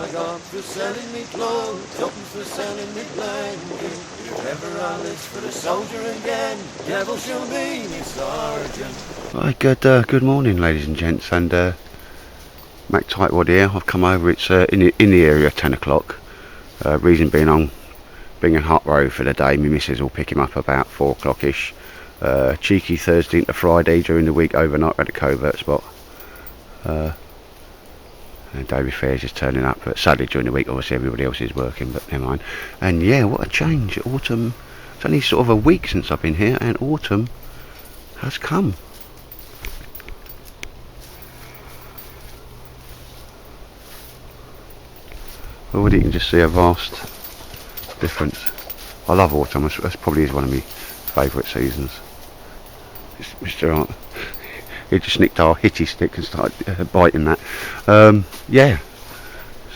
I got for selling me clothes, twopence for selling me blanket. If ever I list for the soldier again, devil shall be me sergeant. Right, good morning, ladies and gents, and Mac Tightwad here. I've come over. It's in the area 10 o'clock. Reason being, I'm being in Hut Road for the day. My missus will pick him up about 4 o'clock-ish. Cheeky Thursday into Friday during the week overnight at the covert spot. And David Fair's just turning up, but sadly during the week obviously everybody else is working, but never mind. And yeah, what a change. Autumn, it's only sort of a week since I've been here and autumn has come. Already you can just see a vast difference. I love autumn. That's probably is one of my favourite seasons. Mr. Art, he just nicked our hitty stick and started biting that. Yeah,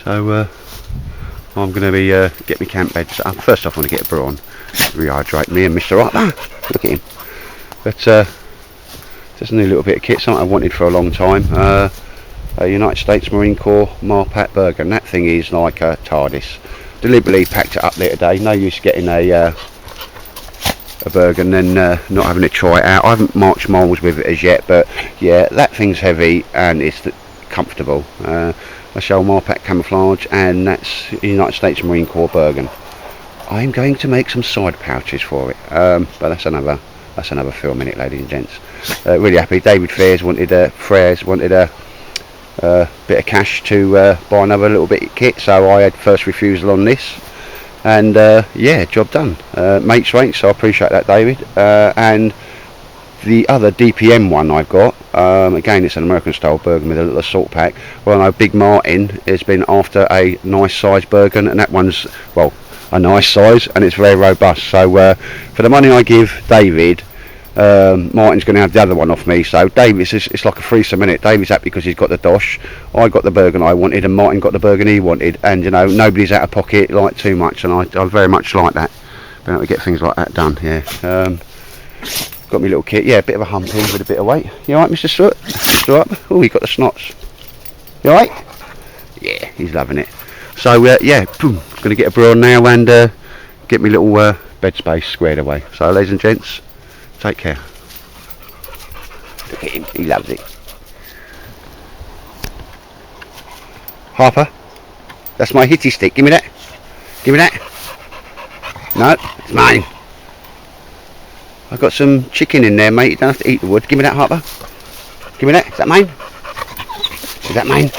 so I'm going to be get my camp bed set up. First off, I want to get a brew on, rehydrate me and Mr. Art. Look at him. But just a new little bit of kit, something I wanted for a long time. A United States Marine Corps Marpat burger, and that thing is like a TARDIS. Deliberately packed it up there today. No use getting a burger and then not having to try it out. I haven't marched miles with it as yet, but yeah, that thing's heavy and it's comfortable. I shall Marpat camouflage, and that's United States Marine Corps Bergen. I'm going to make some side pouches for it, but that's another film in it, ladies and gents. Really happy. David Fair's wanted a bit of cash to buy another little bit of kit, so I had first refusal on this, and yeah, job done. Mates rate, so I appreciate that, David. And the other DPM one I've got, again it's an American style Bergen with a little assault pack. Well, I know Big Martin has been after a nice size Bergen, and that one's, well, a nice size and it's very robust, so for the money I give David, Martin's going to have the other one off me. So David's, it's like a threesome, innit? David's happy because he's got the dosh, I got the Bergen I wanted, and Martin got the Bergen he wanted, and you know, nobody's out of pocket like too much, and I very much like that, being able to get things like that done. Yeah, got me little kit. Yeah, a bit of a humping with a bit of weight. You alright, Mr. Soot? Mr. Up? Oh, he got the snots. You alright? Yeah, he's loving it. So yeah, boom, going to get a brew on now and get me little bed space squared away. So ladies and gents, take care. Look at him, he loves it. Harper, that's my hitty stick. Give me that. Give me that. No, it's mine. I've got some chicken in there, mate. You don't have to eat the wood. Give me that, Harper. Give me that. Is that mine? Is that mine?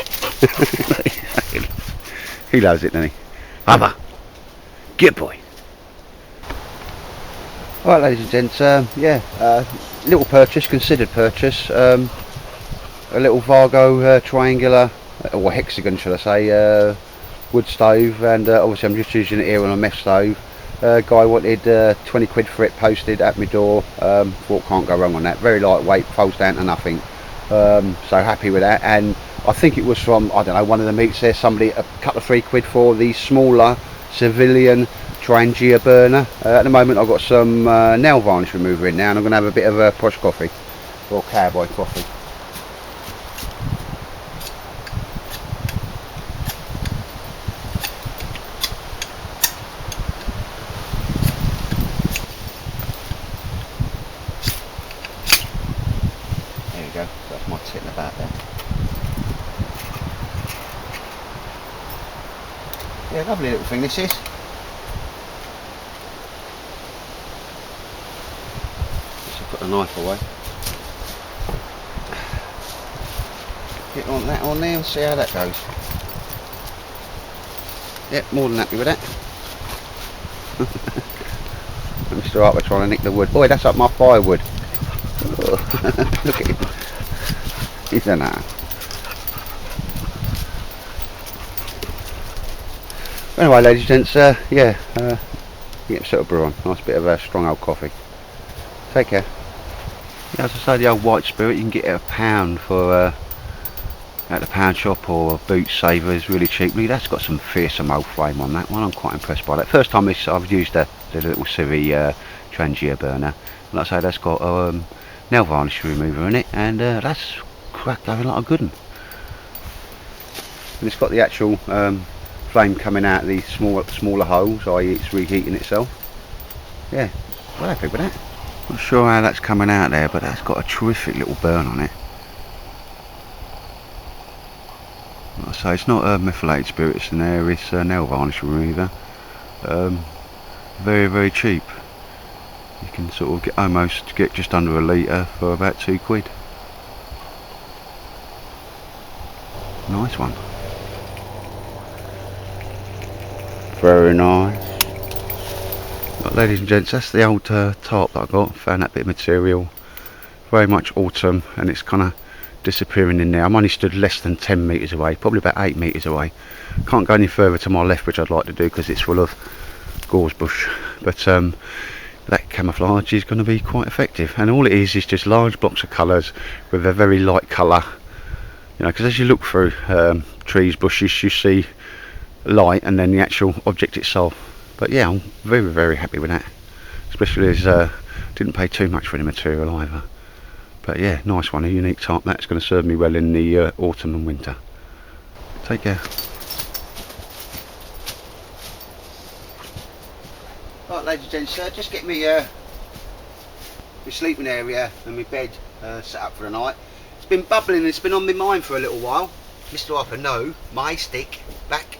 He loves it, doesn't he? Harper, good boy. Alright, ladies and gents, yeah, little purchase, considered purchase, a little Vargo triangular, or hexagon should I say, wood stove, and obviously I'm just using it here on a mess stove. Guy wanted 20 quid for it posted at my door. Thought can't go wrong on that, very lightweight, folds down to nothing, so happy with that. And I think it was from, I don't know, one of the meets there, somebody, a couple of 3 quid for the smaller civilian Trangia burner. At the moment I've got some nail varnish remover in now, and I'm going to have a bit of a posh coffee, or cowboy coffee. There you go, that's my tit in the back there. Yeah, lovely little thing this is. Put the knife away. Get on that on there and see how that goes. Yep, more than happy with that. Mr. Harper trying to nick the wood. Boy, that's up my firewood. Look at him. He's a nah. Anyway, ladies and gents, yeah, get sort of brew on. Nice bit of a strong old coffee. Take care. Yeah, as I say, the old white spirit you can get at £1 for at the pound shop, or Boots Savers really cheaply. That's got some fearsome old flame on that one. I'm quite impressed by that. First time I've used the little Civi Trangia burner. Like I say, that's got nail varnish remover in it, and that's cracked over like a good one. And it's got the actual flame coming out of these smaller holes, i.e. it's reheating itself. Yeah, well happy with that. Not sure how that's coming out there, but that's got a terrific little burn on it. Like I say, it's not methylated spirits in there, it's nail varnish remover. Very, very cheap. You can sort of almost get just under a litre for about £2. Nice one. Very nice. Right, ladies and gents, that's the old tarp that I got. Found that bit of material. Very much autumn, and it's kind of disappearing in there. I'm only stood less than 10 metres away, probably about 8 metres away. Can't go any further to my left, which I'd like to do because it's full of gorse bush. But that camouflage is going to be quite effective, and all it is just large blocks of colours with a very light colour. You know, because as you look through trees, bushes, you see light and then the actual object itself. But yeah, I'm very, very happy with that, especially as didn't pay too much for the material either. But yeah, nice one, a unique type. That's going to serve me well in the autumn and winter. Take care. Right, ladies and gents, just get me my sleeping area and my bed set up for the night. It's been bubbling, it's been on my mind for a little while. Mr. Harper, no, my stick back.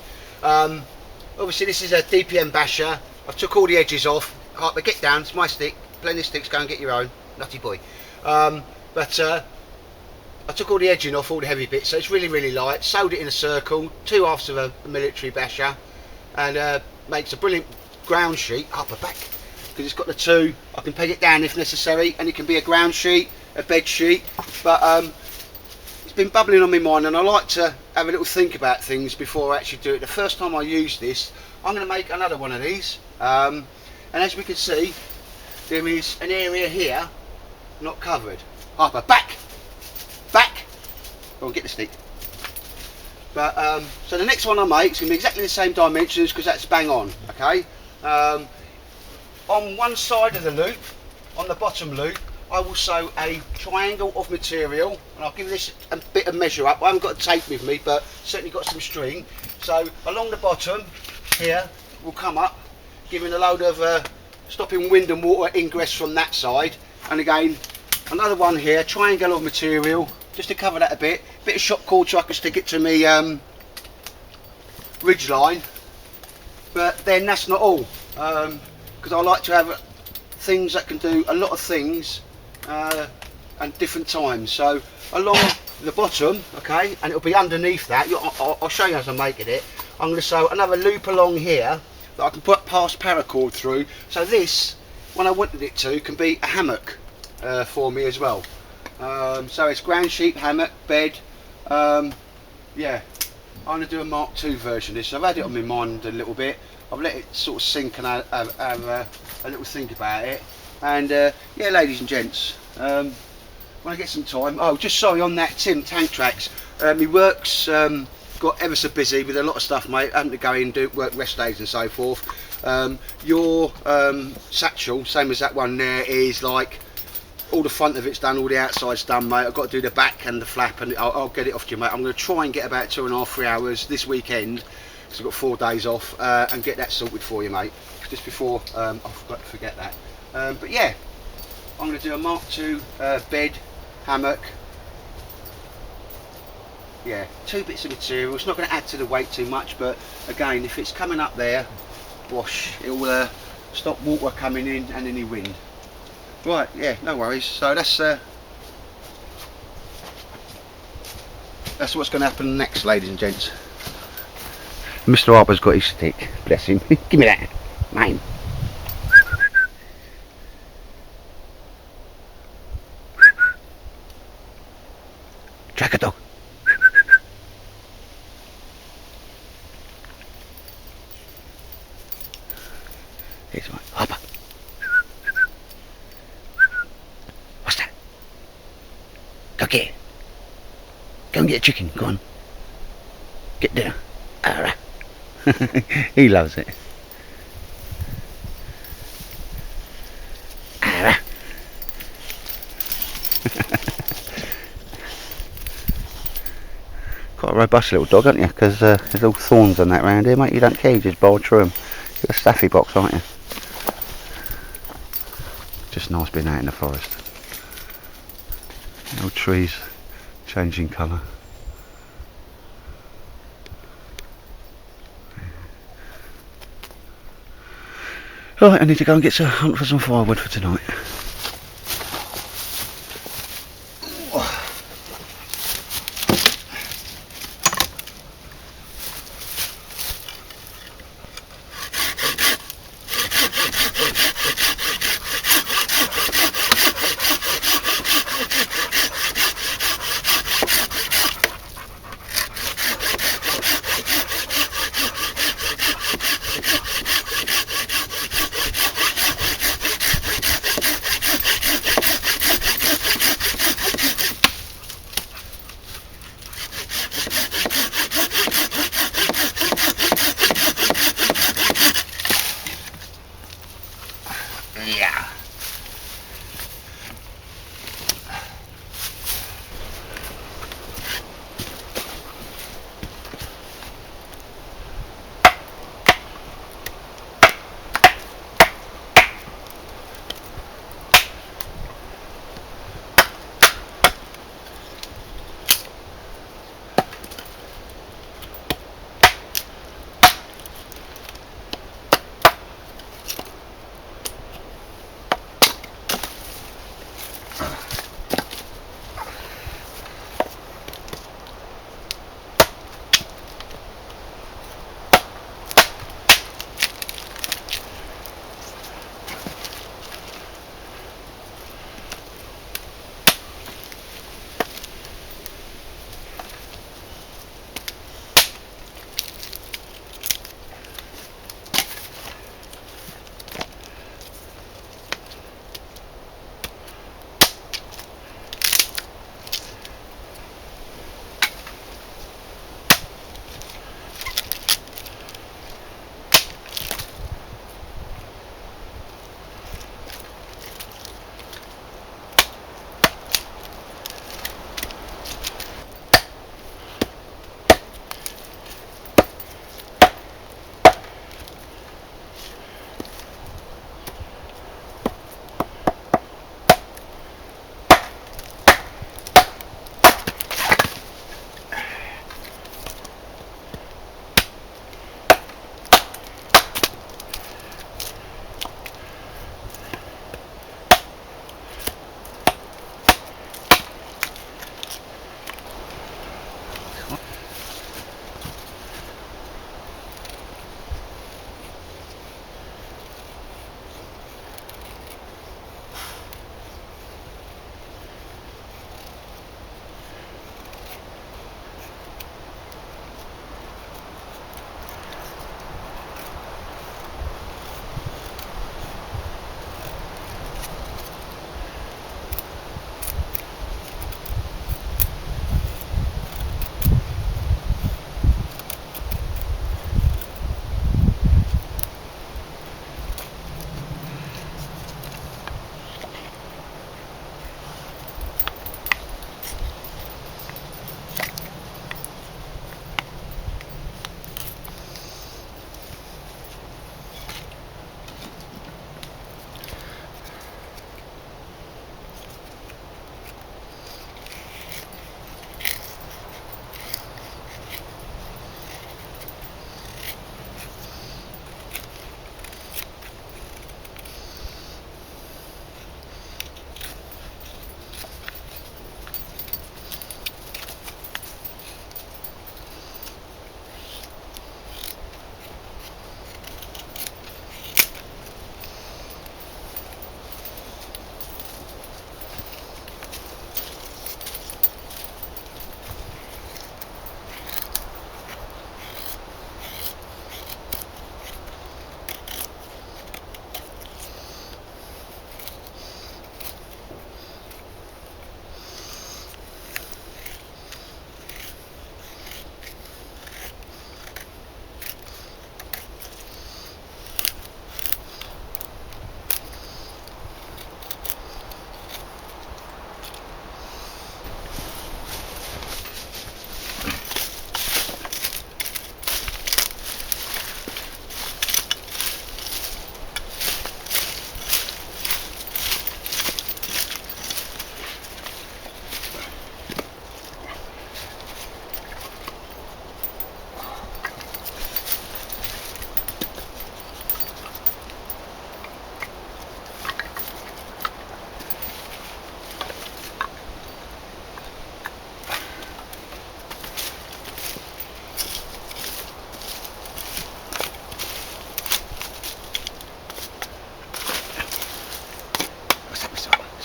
Obviously this is a DPM basher. I've took all the edges off. Harper, get down, it's my stick. Plenty of sticks, go and get your own. Nutty boy. But I took all the edging off, all the heavy bits, so it's really, really light. Sewed it in a circle, 2 halves of a military basher, and makes a brilliant ground sheet. Harper, back, because it's got the 2. I can peg it down if necessary, and it can be a ground sheet, a bed sheet. But it's been bubbling on my mind, and I like to have a little think about things before I actually do it. The first time I use this, I'm going to make another one of these, and as we can see, there is an area here not covered. Harper, back, back. Go on, get the stick. But so the next one I make is going to be exactly the same dimensions, because that's bang on. Okay. On one side of the loop, on the bottom loop, I will sew a triangle of material, and I'll give this a bit of measure up. I haven't got a tape with me, but certainly got some string. So along the bottom here will come up, giving a load of stopping wind and water ingress from that side. And again, another one here, triangle of material, just to cover that a bit of shot cord so I can stick it to me ridge line. But then that's not all, because I like to have things that can do a lot of things and different times. So along the bottom, okay, and it'll be underneath that, I'll show you as I'm making it. I'm going to sew another loop along here that I can put past paracord through, so this, when I wanted it to, can be a hammock for me as well. So it's ground sheet, hammock, bed. Yeah, I'm going to do a Mark II version of this. I've had it on my mind a little bit. I've let it sort of sink and have a little think about it. And yeah, ladies and gents, when I get some time, oh, just sorry, on that Tim tank tracks, my work's got ever so busy with a lot of stuff, mate, having to go in and do work rest days and so forth. Your satchel, same as that one there, is like all the front of it's done, all the outside's done, mate. I've got to do the back and the flap, and I'll get it off to you, mate. I'm going to try and get about 2.5 3 hours this weekend, because I've got 4 days off, and get that sorted for you, mate, just before I forget that. But yeah, I'm going to do a Mark II bed, hammock. Yeah, 2 bits of material. It's not going to add to the weight too much, but again, if it's coming up there, wash, it will stop water coming in and any wind. Right, yeah, no worries. So that's what's going to happen next, ladies and gents. Mr. Harper's got his stick, bless him. Give me that, mine. Tracker dog. Here's one. Harper. What's that? Go get it. Go and get a chicken. Go on. Get dinner. Alright. He loves it. Alright. Quite a robust little dog, aren't you? Because there's all thorns and that round here, mate. You don't care, you just bowl through them. You're a staffy box, aren't you? Just nice being out in the forest. Old trees changing colour. Right, I need to go and get some hunt for some firewood for tonight.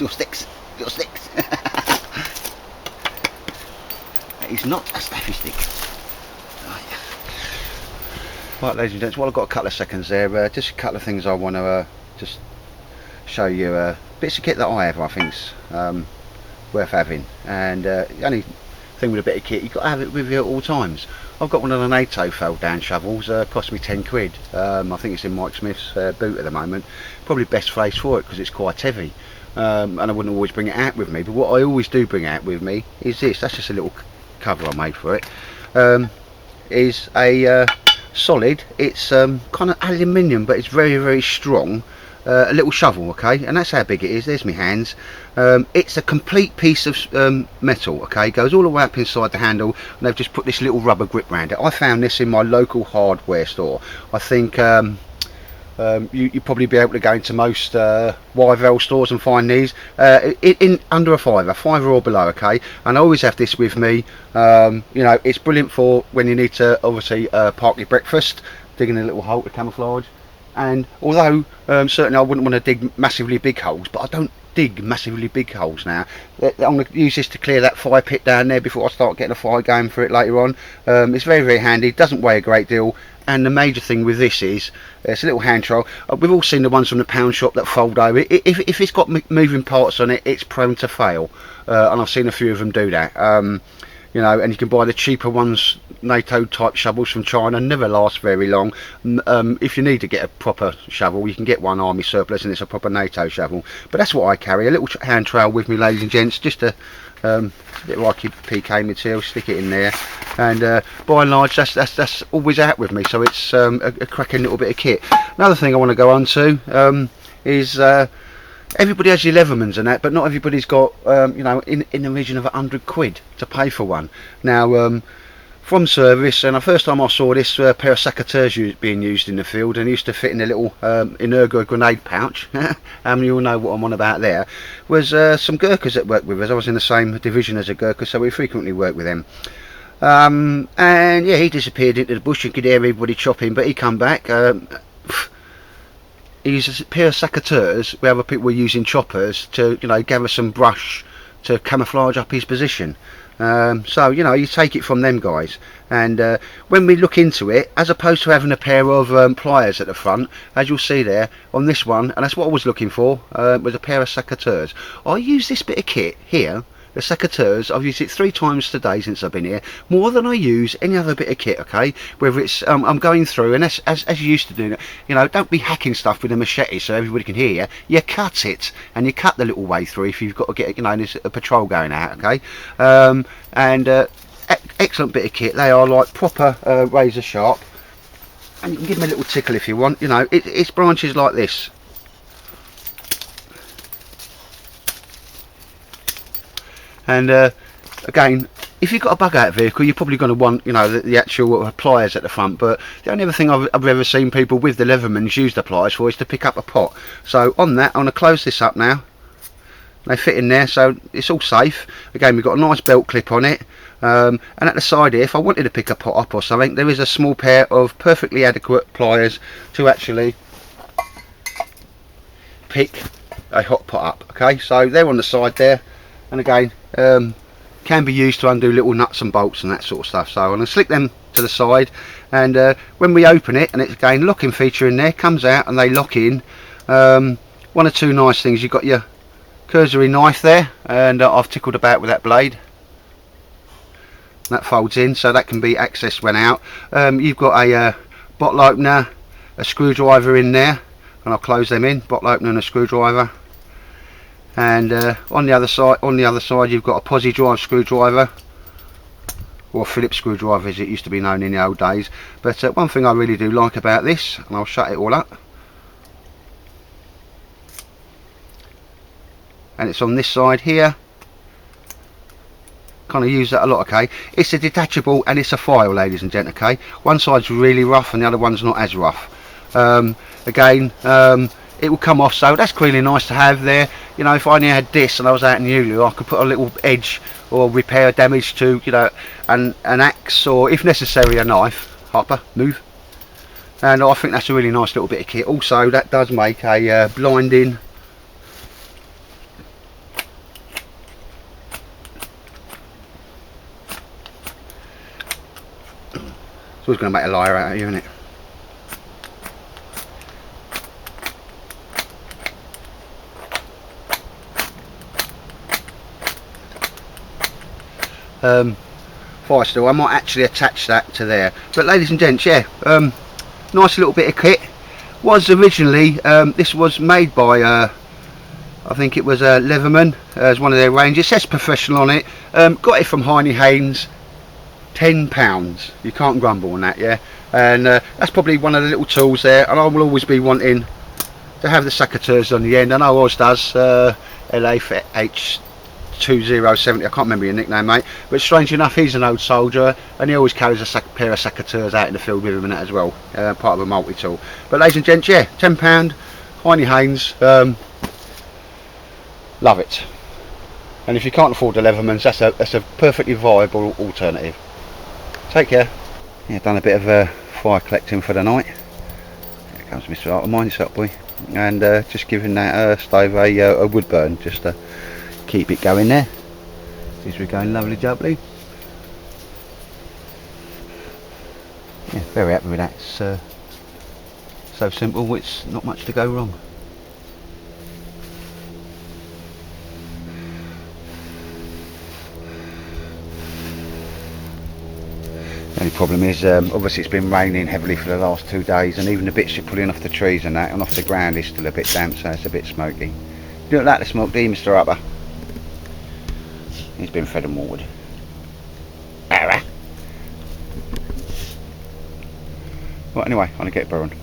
Little sticks. Little sticks. That is not a staffy stick. Right, ladies and gents, well, I've got a couple of seconds there. Just a couple of things I want to just show you. Bits of kit that I have, I think's worth having. And the only thing with a bit of kit, you've got to have it with you at all times. I've got one of the NATO fell down shovels. Cost me 10 quid. I think it's in Mike Smith's boot at the moment. Probably best place for it because it's quite heavy. And I wouldn't always bring it out with me. But what I always do bring out with me is this. That's just a little cover I made for it. Is a solid, it's kind of aluminium, but it's very, very strong. A little shovel, okay, and that's how big it is. There's my hands. It's a complete piece of metal, okay, goes all the way up inside the handle, and they've just put this little rubber grip around it. I found this in my local hardware store. I think you'll probably be able to go into most YVL stores and find these in under a fiver or below, okay. And I always have this with me. You know, it's brilliant for when you need to obviously park your breakfast, digging a little hole to camouflage. And although certainly I wouldn't want to dig massively big holes, but I don't dig massively big holes now. I'm going to use this to clear that fire pit down there before I start getting a fire going for it later on. It's very, very handy. It doesn't weigh a great deal. And the major thing with this is it's a little hand trowel. We've all seen the ones from the pound shop that fold over. If it's got moving parts on it, it's prone to fail. And I've seen a few of them do that. You know, and you can buy the cheaper ones, NATO type shovels from China, never last very long. If you need to get a proper shovel, you can get one army surplus and it's a proper NATO shovel. But that's what I carry, a little hand trowel with me, ladies and gents, just a bit like your PK material, stick it in there. And by and large, that's always out with me, so it's a cracking little bit of kit. Another thing I want to go on to is everybody has your Leathermans and that, but not everybody's got you know, in the region of 100 quid to pay for one. Now from service, and the first time I saw this pair of secateurs being used in the field, and used to fit in a little Energo grenade pouch, and you all know what I'm on about there, was some Gurkhas that worked with us. I was in the same division as a Gurkha, so we frequently worked with them. And yeah, he disappeared into the bush. You could hear everybody chopping, but he come back. He's a pair of secateurs where other people were using choppers to, you know, gather some brush to camouflage up his position. So, you know, you take it from them guys. And when we look into it, as opposed to having a pair of pliers at the front, as you'll see there on this one, and that's what I was looking for, was a pair of secateurs. I use this bit of kit here, the secateurs. I've used it 3 times today since I've been here, more than I use any other bit of kit, okay. Whether it's I'm going through, and as you used to do, you know, don't be hacking stuff with a machete so everybody can hear you. You cut it, and you cut the little way through if you've got to get, you know, there's a patrol going out, okay. Excellent bit of kit. They are like proper razor sharp, and you can give them a little tickle if you want. You know, it's branches like this. And again, if you've got a bug out vehicle, you're probably going to want, you know, the actual pliers at the front. But the only other thing I've ever seen people with the Leathermans use the pliers for is to pick up a pot. So on that, I'm going to close this up now. They fit in there, so it's all safe. Again, we've got a nice belt clip on it. And at the side here, if I wanted to pick a pot up or something, there is a small pair of perfectly adequate pliers to actually pick a hot pot up. Okay, so they're on the side there. And again, can be used to undo little nuts and bolts and that sort of stuff. So I'm going to slick them to the side, and when we open it, and it's again locking feature in there, comes out and they lock in. One or two nice things, you've got your cursory knife there, and I've tickled about with that blade. That folds in, so that can be accessed when out. You've got a bottle opener, a screwdriver in there, and I'll close them in. Bottle opener and a screwdriver. And on the other side, you've got a posi drive screwdriver, or Phillips screwdriver as it used to be known in the old days. But one thing I really do like about this, and I'll shut it all up, and it's on this side here. Kind of use that a lot, okay. It's a detachable and it's a file, ladies and gents, okay. One side's really rough and the other one's not as rough. Again, it will come off, so that's really nice to have there. You know, if I only had this and I was out in Ulu, I could put a little edge or repair damage to, you know, an axe, or if necessary a knife. Harper, move. And I think that's a really nice little bit of kit. Also, that does make a blinding It's always going to make a liar out of you, isn't it? Fire still, I might actually attach that to there. But ladies and gents, yeah, nice little bit of kit. Was originally, this was made by, I think it was Leatherman, as one of their ranges. It says professional on it. Got it from Heine Haynes, £10. You can't grumble on that, yeah. And that's probably one of the little tools there, and I will always be wanting to have the secateurs on the end. I know Oz does, LH2070, I can't remember your nickname, mate, but strange enough, he's an old soldier and he always carries a pair of secateurs out in the field with him and that as well, part of a multi-tool. But ladies and gents, yeah, £10, Heine Haynes, love it. And if you can't afford the Leathermans, that's a perfectly viable alternative. Take care. Yeah, done a bit of fire collecting for the night. Here comes Mr. Arthur, mind yourself, boy. And just giving that stove a wood burn, just to keep it going there. Seems we're going lovely jubbly. Yeah, very happy with that. It's so simple, it's not much to go wrong. The only problem is, obviously it's been raining heavily for the last 2 days, and even the bits you're pulling off the trees and that, and off the ground is still a bit damp, so it's a bit smoky. You don't like the smoke, do you, Mr. Harper? He's been fed and watered. Right, anyway, I'm going to get burning.